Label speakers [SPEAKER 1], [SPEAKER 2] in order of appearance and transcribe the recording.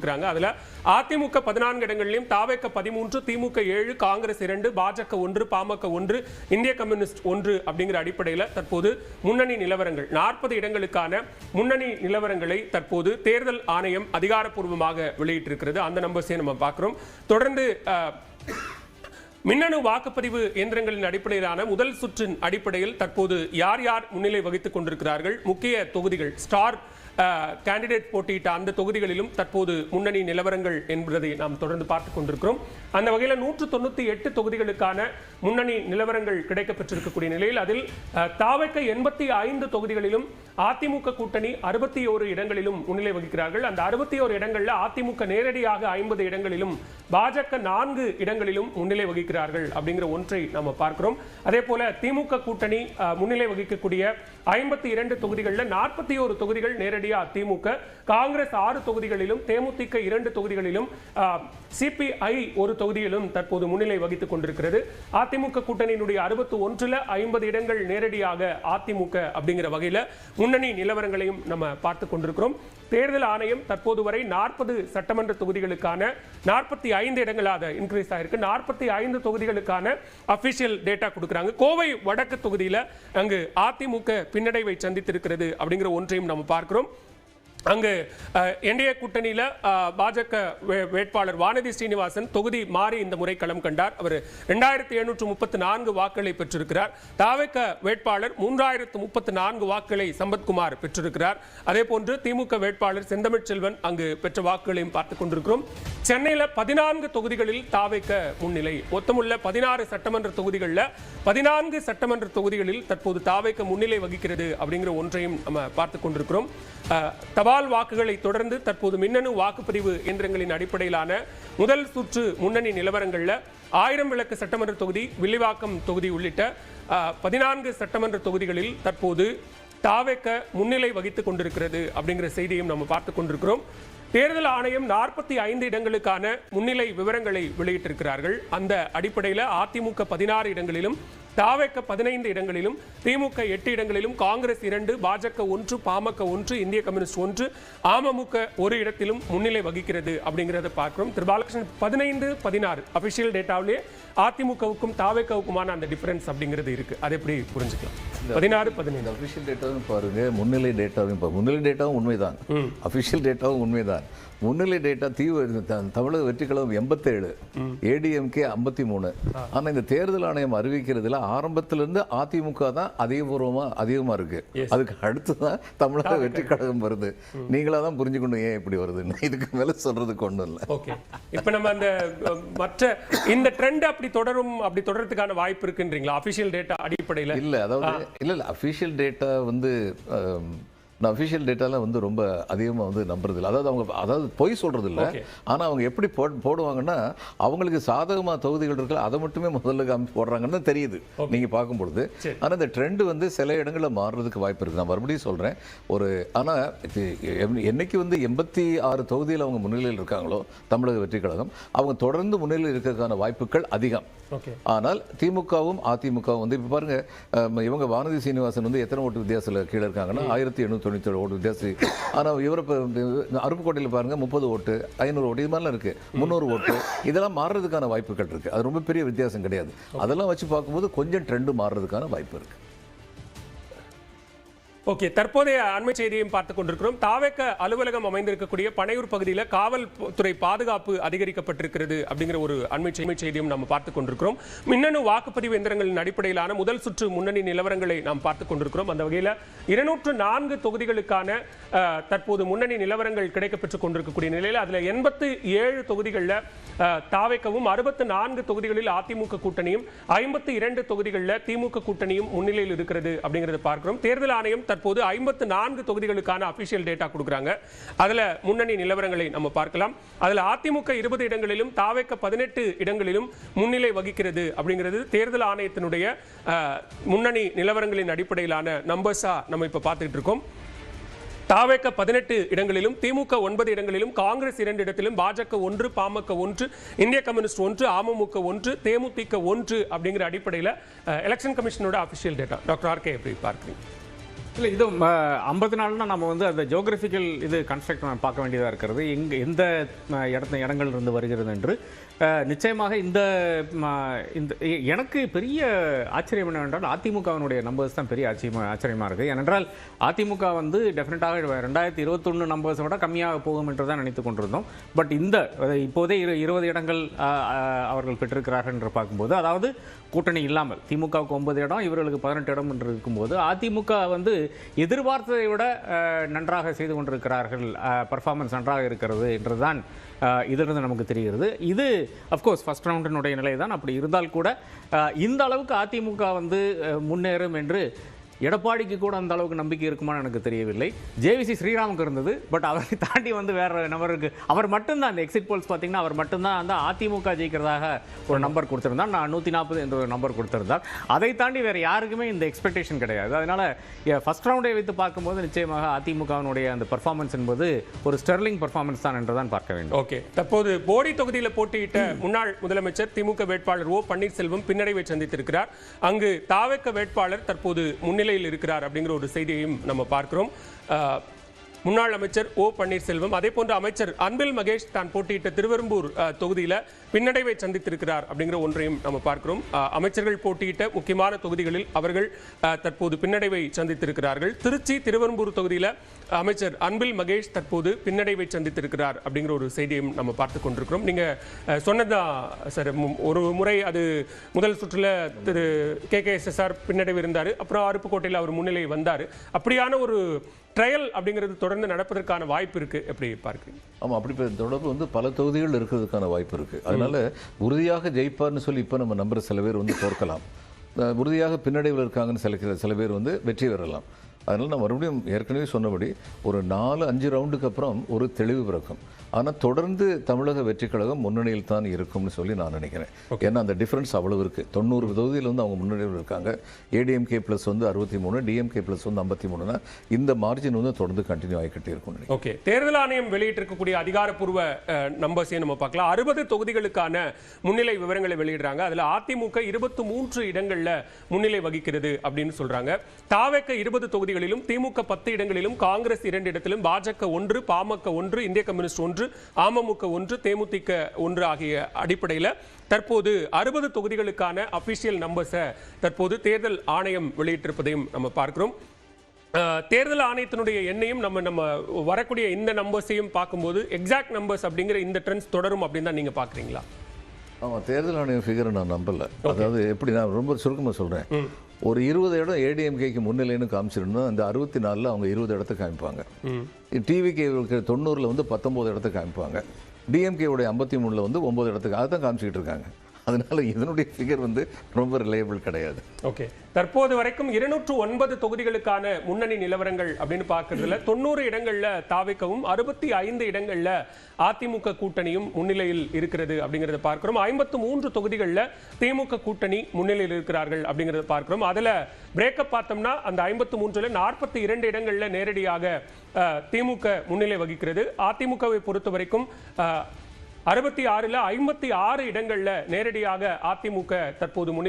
[SPEAKER 1] அதுல அதிமுக 14 இடங்களிலும் தாவேக 13, திமுக 7, காங்கிரஸ் 2, பாஜக 1, பாமக 1, இந்திய கம்யூனிஸ்ட் 1 அப்படிங்கிற அடிப்படையில் தற்போது முன்னணி நிலவரங்கள் 40 இடங்களுக்கான முன்னணி நிலவரங்களை தற்போது தேர்தல் ஆணையம் அதிகாரப்பூர்வமாக வெளியிட்டிருக்கிறது. அந்த நம்பர்ஸை நம்ம பார்க்கிறோம். தொடர்ந்து மின்னணு வாக்குப்பதிவு இயந்திரங்களின் அடிப்படையிலான முதல் சுற்றின் அடிப்படையில் தற்போது யார் யார் முன்னிலை வகித்துக் கொண்டிருக்கிறார்கள், முக்கிய தொகுதிகள் ஸ்டார் கேண்டிடேட் போட்டியிட்ட அந்த தொகுதிகளிலும் தற்போது முன்னணி நிலவரங்கள் என்பதை நாம் தொடர்ந்து பார்த்துக் கொண்டிருக்கிறோம். அந்த வகையில் 198 தொகுதிகளுக்கான முன்னணி நிலவரங்கள் கிடைக்கப்பெற்றிருக்கக்கூடிய நிலையில் அதில் தாவேக 85 தொகுதிகளிலும் அதிமுக கூட்டணி 61 இடங்களிலும் முன்னிலை வகிக்கிறார்கள். அந்த 61 இடங்களில் அதிமுக நேரடியாக 50 இடங்களிலும் பாஜக 4 இடங்களிலும் முன்னிலை வகிக்கிறார்கள் அப்படிங்கிற ஒன்றை நம்ம பார்க்கிறோம். அதே போல திமுக கூட்டணி முன்னிலை வகிக்கக்கூடிய 52 தொகுதிகளில் 41 தொகுதிகள் நேரடியாக திமுக, காங்கிரஸ் 6 தொகுதிகளிலும், தேமுதிக 2 தொகுதிகளிலும், சிபிஐ 1 தொகுதியிலும் தற்போது முன்னிலை வகித்துக் கொண்டிருக்கிறது. அதிமுக கூட்டணியினுடைய 61ல் 50 இடங்கள் நேரடியாக அதிமுக அப்படிங்கிற வகையில் முன்னணி நிலவரங்களையும் நம்ம பார்த்துக் கொண்டிருக்கிறோம். தேர்தல் ஆணையம் தற்போது வரை 40 சட்டமன்ற தொகுதிகளுக்கான 45 இடங்களாக இன்க்ரீஸ் ஆயிருக்கு. 45 தொகுதிகளுக்கான அபிஷியல் டேட்டா கொடுக்குறாங்க. கோவை வடக்கு தொகுதியில் அங்கு அதிமுக பின்னடைவை சந்தித்திருக்கிறது அப்படிங்கிற ஒன்றையும் நம்ம பார்க்கிறோம். அங்கு என்டிஏ கூட்டணியில் பாஜக வேட்பாளர் வானதி ஸ்ரீனிவாசன் தொகுதி மாறி இந்த முறை களம் கண்டார். அவர் 2734 வாக்குகளை பெற்றிருக்கிறார். தாவேக வேட்பாளர் 3034 வாக்குகளை சம்பத்குமார் பெற்றிருக்கிறார். அதே போன்று திமுக வேட்பாளர் செந்தமிழ் செல்வன் அங்கு பெற்ற வாக்குகளையும் பார்த்துக் கொண்டிருக்கிறோம். சென்னையில் 14 தொகுதிகளில் தாவேக முன்னிலை. மொத்தமுள்ள 16 சட்டமன்ற தொகுதிகளில் 14 சட்டமன்ற தொகுதிகளில் தற்போது தாவேக முன்னிலை வகிக்கிறது அப்படிங்கிற ஒன்றையும் நம்ம பார்த்துக் கொண்டிருக்கிறோம். தபால் வாக்குகளை தொடர்ந்து தற்போது மின்னணு வாக்குப்பதிவு இயந்திரங்களின் அடிப்படையிலான முதல் சுற்று முன்னணி நிலவரங்களில் 1000 விளக்கு சட்டமன்ற தொகுதி, வில்லிவாக்கம் தொகுதி உள்ளிட்ட 14 சட்டமன்ற தொகுதிகளில் தற்போது தாவேக முன்னிலை வகித்துக் கொண்டிருக்கிறது அப்படிங்கிற செய்தியும் நம்ம பார்த்துக் கொண்டிருக்கிறோம். தேர்தல் ஆணையம் 45 இடங்களுக்கான முன்னிலை விவரங்களை வெளியிட்டிருக்கிறார்கள். அந்த அடிப்படையில் அதிமுக 16 இடங்களிலும், தாவேக 15 இடங்களிலும், திமுக 8 இடங்களிலும், காங்கிரஸ் 2, பாஜக 1, பாமக 1, இந்திய கம்யூனிஸ்ட் 1, அமமுக 1 இடத்திலும் முன்னிலை வகிக்கிறது அப்படிங்கிறத பார்க்கிறோம். திரு பாலகிருஷ்ணன் 15-16 அபிஷியல் டேட்டாவிலேயே அதிமுகவுக்கும் தாவேகவுக்குமான அந்த டிஃபரன்ஸ் அப்படிங்கிறது இருக்கு. அதை எப்படி புரிஞ்சுக்கலாம்? 16-15
[SPEAKER 2] அபிஷியல் டேட்டாவும் பாருங்க, முன்னிலை டேட்டாவும் முன்னிலை டேட்டாவும் உண்மைதான், அபிஷியல் டேட்டாவும் உண்மைதான். முன்னிலை டேட்டா தமிழக வெற்றிக்கழகம் 87, ஏடிஎம்கே 53. ஆனா இந்த தேர்தல் ஆணையம் அறிவிக்கிறதுல ஆரம்பத்திலிருந்து அதிமுக தான் அதிகமா இருக்கு. அதுக்கு அடுத்துதான் தமிழக வெற்றிக்கழகம் வருது. நீங்களா தான் புரிஞ்சுக்கணும் ஏன் இப்படி வருதுன்னு. இதுக்கு மேல சொல்றதுக்கு ஒண்ணும் இல்லை.
[SPEAKER 1] ஓகே, இப்ப நம்ம அந்த மற்ற இந்த ட்ரெண்ட் அப்படி தொடர்றதுக்கான வாய்ப்பு இருக்குன்றீங்களா அபிஷியல் டேட்டா அடிப்படையில்?
[SPEAKER 2] இல்ல, அதாவது இல்ல அபிஷியல் டேட்டா வந்து நான் அஃபிஷியல் டேட்டாலாம் வந்து ரொம்ப அதிகமாக வந்து நம்புறதில்லை. அதாவது பொய் சொல்கிறது இல்லை. ஆனால் அவங்க எப்படி போடுவாங்கன்னா அவங்களுக்கு சாதகமாக தொகுதிகள் இருக்குல்ல அதை மட்டுமே முதல்ல காமிச்சு போடுறாங்கன்னு தெரியுது நீங்கள் பார்க்கும்பொழுது. ஆனால் இந்த ட்ரெண்டு வந்து சில இடங்களில் மாறுறதுக்கு வாய்ப்பு இருக்குது. நான் மறுபடியும் சொல்கிறேன், ஆனால் என்னைக்கு வந்து 86 தொகுதியில் அவங்க முன்னிலையில் இருக்காங்களோ தமிழக வெற்றி கழகம், அவங்க தொடர்ந்து முன்னிலையில் இருக்கிறதுக்கான வாய்ப்புகள் அதிகம். ஆனால் திமுகவும் அதிமுகவும் வந்து இப்போ பாருங்க, இவங்க வானதி சீனிவாசன் வந்து எத்தனை ஓட்டு வித்தியாசத்தில் கீழே இருக்காங்கன்னா 1897 ஓட்டு வித்தியாசம். ஆனால் இவரை அருப்புக்கோட்டையில் பாருங்க 30 ஓட்டு, 500 ஓட்டு, இது மாதிரிலாம் இருக்கு, 300 ஓட்டு, இதெல்லாம் மாறுறதுக்கான வாய்ப்புகள் இருக்கு. அது ரொம்ப பெரிய வித்தியாசம் கிடையாது. அதெல்லாம் வச்சு பார்க்கும்போது கொஞ்சம் ட்ரெண்டு மாறுறதுக்கான வாய்ப்பு இருக்கு.
[SPEAKER 1] ஓகே, தற்போதைய அண்மை செய்தியையும் பார்த்துக் கொண்டிருக்கிறோம். தாவேக அலுவலகம் அமைந்திருக்கக்கூடிய பனையூர் பகுதியில் காவல்துறை பாதுகாப்பு அதிகரிக்கப்பட்டிருக்கிறது அப்படிங்கிற ஒரு அண்மை செய்தியும் நாம் பார்த்துக் கொண்டிருக்கிறோம். மின்னணு வாக்குப்பதிவு எந்திரங்களின் அடிப்படையிலான முதல் சுற்று முன்னணி நிலவரங்களை நாம் பார்த்துக் கொண்டிருக்கிறோம். அந்த வகையில் 204 தொகுதிகளுக்கான தற்போது முன்னணி நிலவரங்கள் கிடைக்கப்பெற்றுக் கொண்டிருக்கக்கூடிய நிலையில் அதில் 87 தொகுதிகளில் தாவேகவும், 64 தொகுதிகளில் அதிமுக கூட்டணியும், 52 தொகுதிகளில் திமுக கூட்டணியும் முன்னிலையில் இருக்கிறது அப்படிங்கிறத பார்க்கிறோம். தேர்தல் ஆணையம் தற்போது 54 தொகுதிகளுக்கான அபிஷியல் டேட்டா கொடுக்குறாங்க. அதுல முன்னணி நிலவரங்களை நம்ம பார்க்கலாம். அதுல அதிமுக 20 இடங்களிலும், தாவேக 18 இடங்களிலும் முன்னிலை வகிக்கிறது அப்படிங்கிறது தேர்தல் ஆணையத்தினுடைய முன்னணி நிலவரங்களின் அடிப்படையிலான நம்பர்ஸா நம்ம இப்ப பார்த்துட்டு இருக்கோம். தாவேக 18 இடங்களிலும், திமுக 9 இடங்களிலும், காங்கிரஸ் 2 இடத்திலும், பாஜக 1, பாமக 1, இந்திய கம்யூனிஸ்ட் 1, அமமுக 1, தேமுதிக 1 அப்படிங்கிற அடிப்படையில் எலெக்ஷன் கமிஷனோட அபிஷியல் டேட்டா. டாக்டர் ஆர்கே எப்படி பார்க்கிறீங்க?
[SPEAKER 3] இல்லை இது 50 நாள்னா நம்ம வந்து அந்த ஜியோகிராஃபிக்கல் இது கன்ஸ்ட்ரக்ட் பார்க்க வேண்டியதாக இருக்கிறது, எந்த இடங்கள் இருந்து வருகிறது என்று. நிச்சயமாக இந்த எனக்கு பெரிய ஆச்சரியம் என்னவென்றால் அதிமுகவினுடைய நம்பர்ஸ் தான் பெரிய ஆச்சரியமாக இருக்குது. ஏனென்றால் அதிமுக வந்து டெஃபினட்டாக 2021 நம்பர்ஸை விட கம்மியாக போகும் என்று தான் நினைத்து கொண்டிருந்தோம். பட் இப்போதே 20 இடங்கள் அவர்கள் பெற்றிருக்கிறார்கள் என்று பார்க்கும்போது, அதாவது கூட்டணி இல்லாமல் திமுகவுக்கு 9 இடம், இவர்களுக்கு 18 இடம் என்று இருக்கும்போது அதிமுக வந்து எதிர்பார்த்ததை விட நன்றாக செய்து கொண்டிருக்கிறார்கள், பர்ஃபார்மன்ஸ் நன்றாக இருக்கிறது என்றுதான் இதிலிருந்து நமக்கு தெரிகிறது. இது அஃப்கோர்ஸ் ஃபர்ஸ்ட் ரவுண்டினுடைய நிலை தான். அப்படி இருந்தால் கூட இந்த அளவுக்கு அதிமுக வந்து முன்னேறும் என்று எடப்பாடிக்கு கூட அந்த அளவுக்கு நம்பிக்கை இருக்குமான்னு எனக்கு தெரியவில்லை. ஜேவிசி ஸ்ரீராமுக்கு இருந்தது, பட் அவரை தாண்டி வந்து வேற நபருக்கு அவர் மட்டும்தான் அந்த எக்ஸிட் போல்ஸ் பார்த்தீங்கன்னா அவர் மட்டும்தான் அந்த அதிமுக ஜெயிக்கிறதாக ஒரு நம்பர் கொடுத்திருந்தார், 140 என்ற ஒரு நம்பர் கொடுத்திருந்தார். அதை தாண்டி வேற யாருக்குமே இந்த எக்ஸ்பெக்டேஷன் கிடையாது. அதனால ஃபர்ஸ்ட் ரவுண்டை வைத்து பார்க்கும்போது நிச்சயமாக அதிமுகவினுடைய அந்த பர்ஃபார்மன்ஸ் என்பது ஒரு ஸ்டெர்லிங் பர்ஃபார்மன்ஸ் தான் என்றுதான் பார்க்க வேண்டும்.
[SPEAKER 1] ஓகே, தற்போது போடி தொகுதியில் போட்டியிட்ட முன்னாள் முதலமைச்சர் திமுக வேட்பாளர் ஓ பன்னீர்செல்வம் பின்னடைவை சந்தித்திருக்கிறார். அங்கு தாவேக்க வேட்பாளர் தற்போது முன்னிலையில் இருக்கிறார் அப்படிங்கிற ஒரு செய்தியையும் நம்ம பார்க்கிறோம். முன்னாள் அமைச்சர் ஓ பன்னீர்செல்வம், அதே போன்ற அமைச்சர் அன்பில் மகேஷ் தான் போட்டியிட்ட திருவெரும்பூர் தொகுதியில் பின்னடைவை சந்தித்திருக்கிறார் அப்படிங்கிற ஒன்றையும் நம்ம பார்க்கிறோம். அமைச்சர்கள் போட்டியிட்ட முக்கியமான தொகுதிகளில் அவர்கள் தற்போது பின்னடைவை சந்தித்திருக்கிறார்கள். திருச்சி திருவெரும்பூர் தொகுதியில் அமைச்சர் அன்பில் மகேஷ் தற்போது பின்னடைவை சந்தித்திருக்கிறார் அப்படிங்கிற ஒரு செய்தியும் நம்ம பார்த்து கொண்டிருக்கிறோம். நீங்க சொன்னதான் சார், ஒரு முறை அது முதல் சுற்றுல திரு KKSSR பின்னடைவு இருந்தார், அப்புறம் அருப்புக்கோட்டையில் அவர் முன்னிலை வந்தார். அப்படியான ஒரு ட்ரையல் அப்படிங்கிறது தொடர்ந்து நடப்பதற்கான வாய்ப்பு இருக்கு, எப்படி பார்க்குறீங்க?
[SPEAKER 2] ஆமாம், அப்படி தொடர்பு வந்து பல தொகுதிகள் இருக்கிறதுக்கான வாய்ப்பு இருக்கு. அதனால உறுதியாக ஜெயிப்பார்னு சொல்லி இப்போ நம்ம நம்புற சில பேர் வந்து தோற்கலாம், உறுதியாக பின்னடைவில் இருக்காங்கன்னு சில பேர் வந்து வெற்றி பெறலாம். அதனால் நான் மறுபடியும் ஏற்கனவே சொன்னபடி ஒரு 4-5 ரவுண்டுக்கு அப்புறம் ஒரு தெளிவு பிறக்கும். ஆனால் தொடர்ந்து தமிழக வெற்றிக் கழகம் முன்னணியில் தான் இருக்கும்னு சொல்லி நான் நினைக்கிறேன். ஏன்னா அந்த டிஃப்ரென்ஸ் அவ்வளவு இருக்குது. 90 தொகுதியில் வந்து அவங்க முன்னணியில் இருக்காங்க. ADMK ப்ளஸ் வந்து 63, DMK ப்ளஸ் வந்து 53னா இந்த மார்ஜின் வந்து தொடர்ந்து கண்டினியூ ஆகிக்கிட்டே இருக்கும்.
[SPEAKER 1] ஓகே, தேர்தல் ஆணையம் வெளியிட்டிருக்கக்கூடிய அதிகாரப்பூர்வ நம்பர்ஸையும் நம்ம பார்க்கலாம். 60 தொகுதிகளுக்கான முன்னிலை விவரங்களை வெளியிடுறாங்க. அதில் அதிமுக 23 இடங்களில் முன்னிலை வகிக்கிறது அப்படின்னு சொல்றாங்க. தாவேக்க 20 தொகுதிகளிலும், திமுக 10 இடங்களிலும், காங்கிரஸ் 2 இடத்திலும், பாஜக 1, பாமக 1, இந்திய கம்யூனிஸ்ட் 1, அமமுக 1, தேமுதிக 1 ஆகிய அடிப்படையில் தற்போது 60 தொகுதிகளுக்கான அபிஷியல் நம்பர்ஸை தற்போது தேர்தல் ஆணையம் வெளியிட்டிருப்பதையும் நம்ம பார்க்கிறோம். தேர்தல் ஆணையத்தினுடைய எண்ணையும் நம்ம வரக்கூடிய இந்த நம்பர்ஸையும் பார்க்கும்போது எக்ஸாக்ட் நம்பர்ஸ் அப்படிங்கிற இந்த ட்ரெண்ட்ஸ் தொடரும் அப்படின்னு தான் நீங்க பாக்குறீங்களா?
[SPEAKER 2] ஆமாம், தேர்தல் ஆணையம் ஃபிகரை நான் நம்பல. அதாவது எப்படி, நான் ரொம்ப சுருக்கமாக சொல்கிறேன், ஒரு 20 இடம் ADMKக்கு முன்னிலைன்னு காமிச்சிருந்தா அந்த 64ல் அவங்க 20 இடத்தை காமிப்பாங்க. TVK 90ல் வந்து 19 இடத்தை காமிப்பாங்க. DMKவுடைய 53ல் வந்து 9 இடத்துக்கு அதை தான் காமிச்சிக்கிட்டு இருக்காங்க. அதனால இதனுடைய ஃபிகர் வந்து ரொம்ப ரிலையபிள் கிடையாது.
[SPEAKER 1] ஓகே, தற்போது வரைக்கும் 209 தொகுதிகளுக்கான முன்னணி நிலவரங்கள் அப்படின்னு பார்க்கறதுல 90 இடங்கள்ல தாவேக்கவும் 65 இடங்கள்ல அதிமுக கூட்டணியும் முன்னிலையில் இருக்கிறது அப்படிங்கறத பார்க்கிறோம். 53 தொகுதிகளில் திமுக கூட்டணி முன்னிலையில் இருக்கிறார்கள் அப்படிங்கறத பார்க்கிறோம். அதுல பிரேக்கப் பார்த்தோம்னா அந்த 53ல 42 இடங்கள்ல நேரடியாக திமுக முன்னிலை வகிக்கிறது. அதிமுகவை பொறுத்த வரைக்கும் 66ல் 56 இடங்கள்ல நேரடியாக அதிமுக தற்போது முன்னிலை